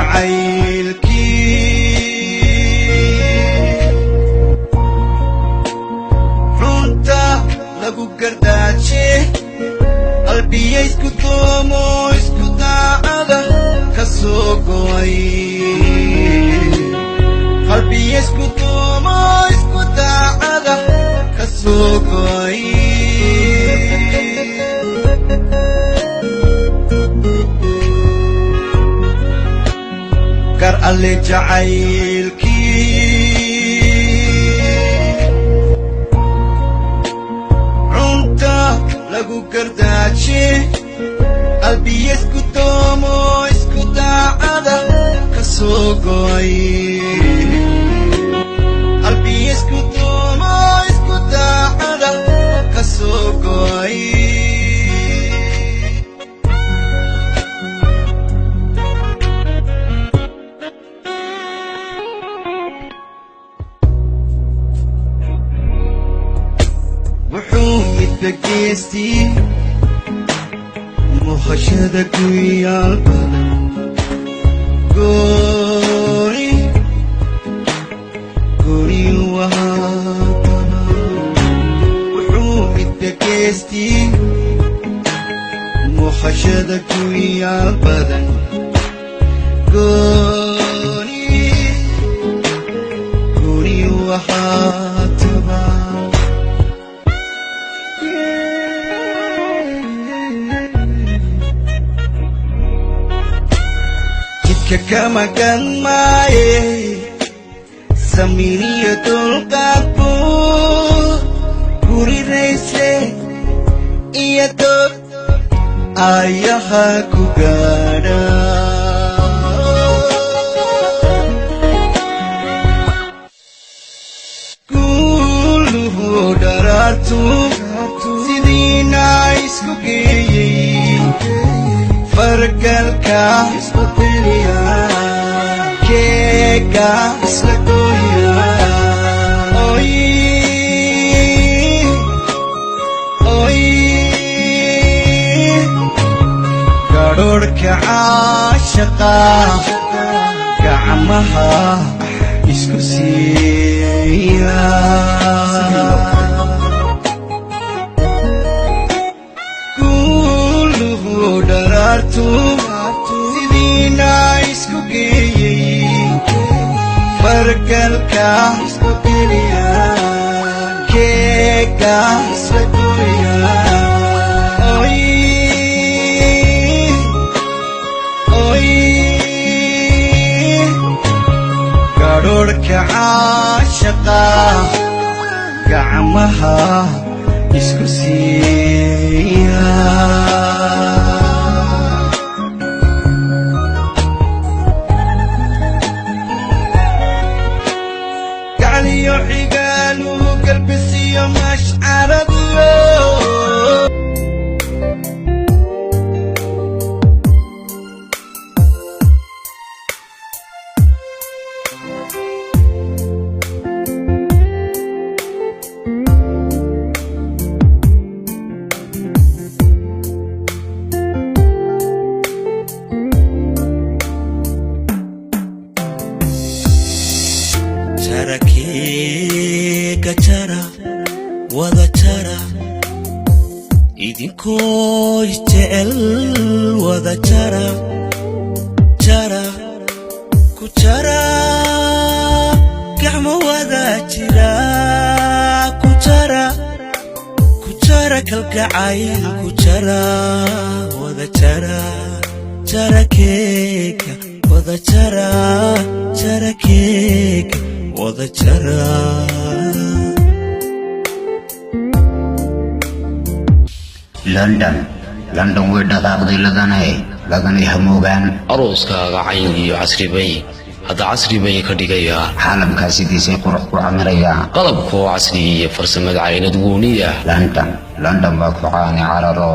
jacaylkii runta lagu gardaaje qalbiya isku doomo isku daacada ka soo go'ay qalbiya isku doomo isku daacada ka soo go'ay kar alle jacaylkii runta lagu gardaaje qalbiya isku doomo isku daacada ka soo go'ay qalbiya isku doomo isku daacada ka soo go'ay Gesti muhashada kuyal badan gori wahatana wuxuu gesti muhashada kuyal badan gori wahatana kama ganmaye samiriyo dulqaadku gurirayse iyo dog ayaha ku gaadha guluhu dharartu sidiina isku geeyey fargalka isbedeliya keega isla gooya gadhoodhka caashaqa gacmaha isku siiya sidiina isku geeyey fargalka isbedeliya keega isla gooya gadhoodhka caashaqa gacmaha isku siiya galiyo xigaalu galbisiyo mashcaradiyo Charakeka chara wada chara idinko isjecel wada chara chara ku chara gacmo wada jira ku chara kalgacayl ku chara wada chara charakeka wada chara charakeka wada chara London way dhaqaaqday laganay hamoogaan arooskaaga cayn iyo casri bay hadda casri bay ka dhigayaa xaalamkaas sidiisay qurux ku camiraya qalabkoo casri iyo farsamada caynad gooniya London baa ku caani cararo